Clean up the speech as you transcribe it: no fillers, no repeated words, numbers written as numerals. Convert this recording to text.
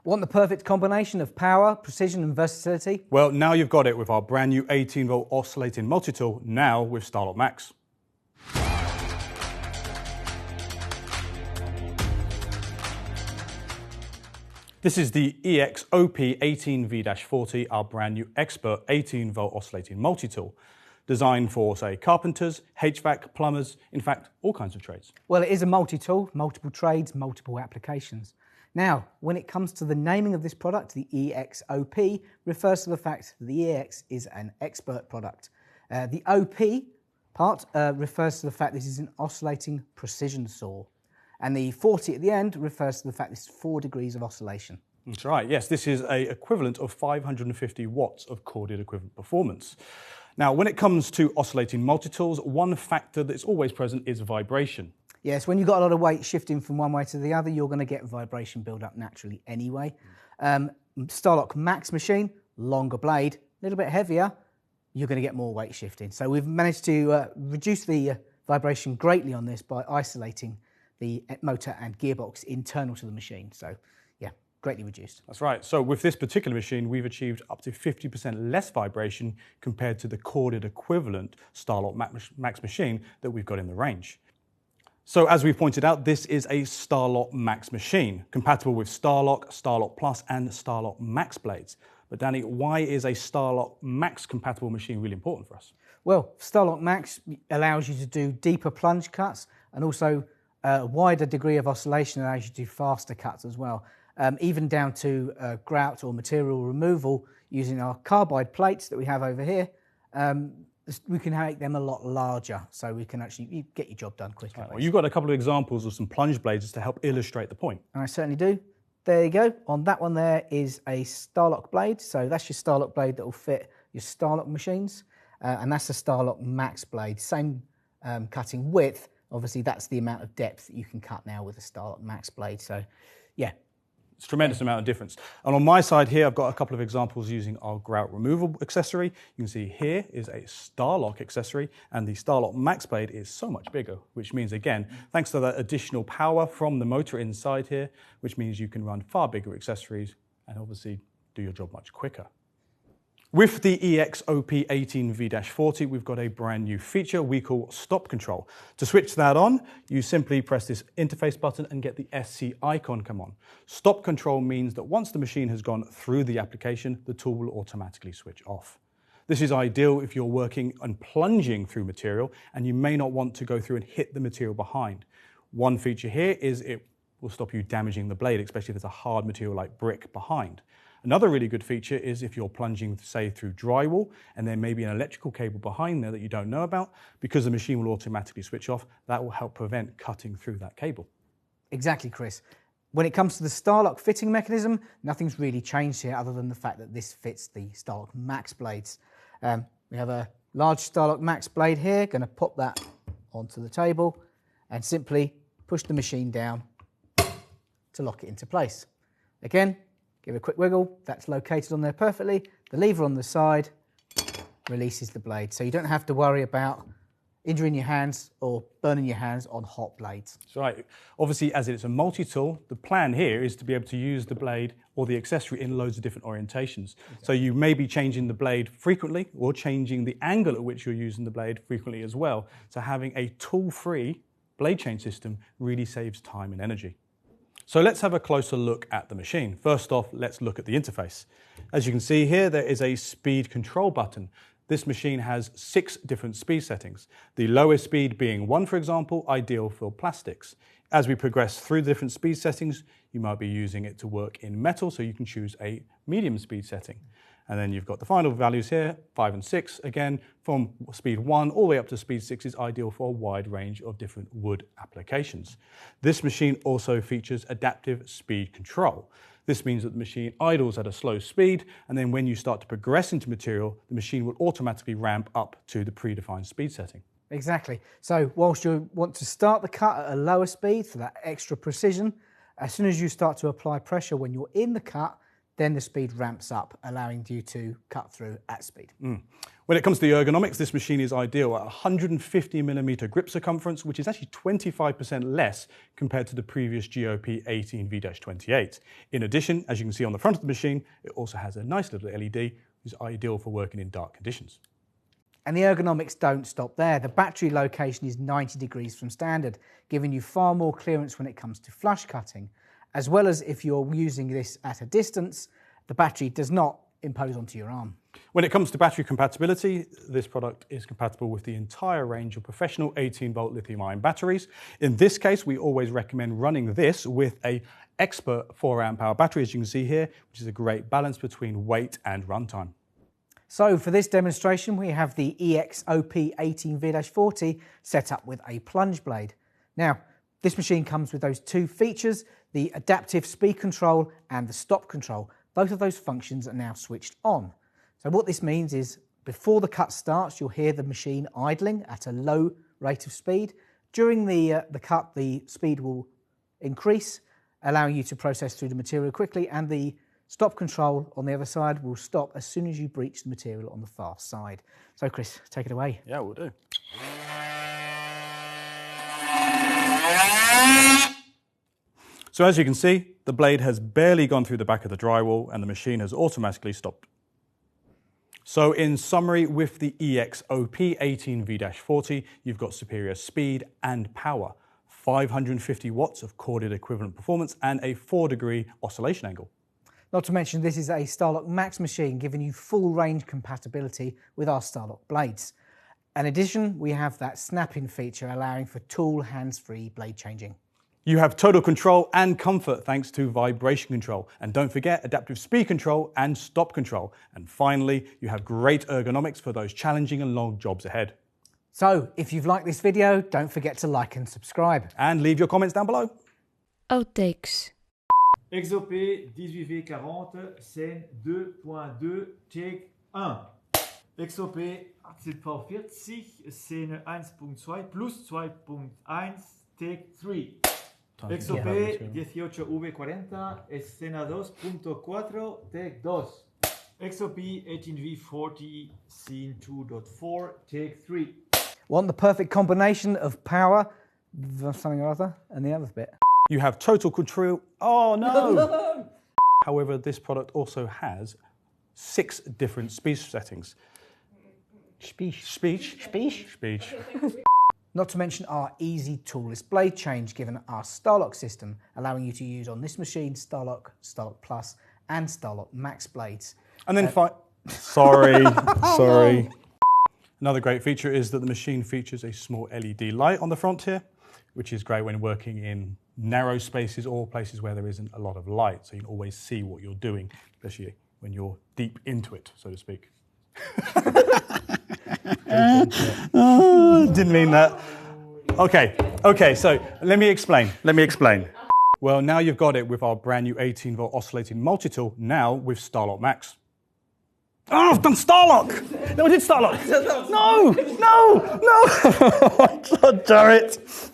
Want the perfect combination of power, precision and versatility? Well, now you've got it with our brand new 18-volt oscillating multi-tool, now with StarlockMax. This is the EXOP18V-40, our brand new expert 18-volt oscillating multi-tool, designed for, say, carpenters, HVAC, plumbers, in fact, all kinds of trades. Well, it is a multi-tool, multiple trades, multiple applications. Now, when it comes to the naming of this product, the EXOP refers to the fact that the EX is an expert product. The OP part refers to the fact this is an oscillating precision saw. And the 40 at the end refers to the fact this is 4 degrees of oscillation. That's right, yes, this is an equivalent of 550 watts of corded equivalent performance. Now, when it comes to oscillating multi-tools, one factor that's always present is vibration. Yes, when you've got a lot of weight shifting from one way to the other, you're going to get vibration build up naturally anyway. StarlockMax machine, longer blade, a little bit heavier, you're going to get more weight shifting. So we've managed to reduce the vibration greatly on this by isolating the motor and gearbox internal to the machine. So yeah, greatly reduced. That's right. So with this particular machine, we've achieved up to 50% less vibration compared to the corded equivalent StarlockMax machine that we've got in the range. So as we've pointed out, this is a StarlockMax machine, compatible with Starlock, Starlock Plus and StarlockMax blades. But Danny, why is a StarlockMax compatible machine really important for us? Well, StarlockMax allows you to do deeper plunge cuts, and also a wider degree of oscillation allows you to do faster cuts as well. Even down to grout or material removal using our carbide plates that we have over here. We can make them a lot larger, so we can actually get your job done quicker. Right. Well, you've got a couple of examples of some plunge blades to help illustrate the point. And I certainly do. There you go. On that one there is a Starlock blade. So that's your Starlock blade that will fit your Starlock machines. And that's the StarlockMax blade. Same cutting width. Obviously, that's the amount of depth that you can cut now with a StarlockMax blade. So, yeah. It's a tremendous amount of difference. And on my side here, I've got a couple of examples using our grout removal accessory. You can see here is a Starlock accessory, and the StarlockMax blade is so much bigger, which means, again, thanks to that additional power from the motor inside here, which means you can run far bigger accessories and obviously do your job much quicker. With the EXOP18V-40, we've got a brand new feature we call stop control. To switch that on, you simply press this interface button and get the SC icon come on. Stop control means that once the machine has gone through the application, the tool will automatically switch off. This is ideal if you're working and plunging through material and you may not want to go through and hit the material behind. One feature here is it will stop you damaging the blade, especially if there's a hard material like brick behind. Another really good feature is if you're plunging, say, through drywall and there may be an electrical cable behind there that you don't know about, because the machine will automatically switch off, that will help prevent cutting through that cable. Exactly, Chris. When it comes to the Starlock fitting mechanism, nothing's really changed here other than the fact that this fits the StarlockMax blades. We have a large StarlockMax blade here, going to pop that onto the table and simply push the machine down to lock it into place. Again, give it a quick wiggle, that's located on there perfectly. The lever on the side releases the blade, so you don't have to worry about injuring your hands or burning your hands on hot blades. That's right. Obviously, as it's a multi-tool, the plan here is to be able to use the blade or the accessory in loads of different orientations. Exactly. So you may be changing the blade frequently or changing the angle at which you're using the blade frequently as well. So having a tool-free blade change system really saves time and energy. So let's have a closer look at the machine. First off, let's look at the interface. As you can see here, there is a speed control button. This machine has 6 different speed settings. The lowest speed being 1, for example, ideal for plastics. As we progress through the different speed settings, you might be using it to work in metal, so you can choose a medium speed setting. And then you've got the final values here, 5 and 6. Again, from speed 1 all the way up to speed 6 is ideal for a wide range of different wood applications. This machine also features adaptive speed control. This means that the machine idles at a slow speed, and then when you start to progress into material, the machine will automatically ramp up to the predefined speed setting. Exactly. So whilst you want to start the cut at a lower speed for that extra precision, as soon as you start to apply pressure when you're in the cut, then the speed ramps up, allowing you to cut through at speed. When it comes to the ergonomics, this machine is ideal at 150mm grip circumference, which is actually 25% less compared to the previous GOP18V-28. In addition, as you can see on the front of the machine, it also has a nice little LED, which is ideal for working in dark conditions. And the ergonomics don't stop there. The battery location is 90 degrees from standard, giving you far more clearance when it comes to flush cutting. As well as if you're using this at a distance, the battery does not impose onto your arm. When it comes to battery compatibility, this product is compatible with the entire range of professional 18-volt lithium-ion batteries. In this case, we always recommend running this with an expert 4-amp-hour battery, as you can see here, which is a great balance between weight and runtime. So for this demonstration, we have the EXOP18V-40 set up with a plunge blade. Now, this machine comes with those two features, the adaptive speed control and the stop control. Both of those functions are now switched on. So what this means is before the cut starts, you'll hear the machine idling at a low rate of speed. During the cut, the speed will increase, allowing you to process through the material quickly, and the stop control on the other side will stop as soon as you breach the material on the far side. So Chris, take it away. Yeah, we'll do. So as you can see, the blade has barely gone through the back of the drywall and the machine has automatically stopped. So in summary, with the EXOP18V-40, you've got superior speed and power, 550 watts of corded equivalent performance and a 4-degree oscillation angle. Not to mention this is a StarlockMax machine giving you full range compatibility with our Starlock blades. In addition, we have that snap-in feature allowing for tool hands-free blade changing. You have total control and comfort thanks to vibration control. And don't forget adaptive speed control and stop control. And finally, you have great ergonomics for those challenging and long jobs ahead. So if you've liked this video, don't forget to like and subscribe. And leave your comments down below. Outtakes. EXOP18V-40, scène 2.2, take 1. EXOP18V-40, scène 1.2 plus 2.1, take 3. EXOP18V-40, escena 2.4, take 2. EXOP18V-40, scene 2.4, take 3. Want the perfect combination of power, something or other, and the other bit? You have total control. Oh no! However, this product also has 6 different speed settings. Speech. Not to mention our easy toolless blade change given our Starlock system, allowing you to use on this machine Starlock, Starlock Plus and StarlockMax blades. And then sorry. Another great feature is that the machine features a small LED light on the front here, which is great when working in narrow spaces or places where there isn't a lot of light, so you can always see what you're doing, especially when you're deep into it, so to speak. Didn't mean that. Okay, so let me explain. Well, now you've got it with our brand new 18-volt oscillating multi-tool, now with StarlockMax. Oh, I've done Starlock! No, I did Starlock! No! God damn it!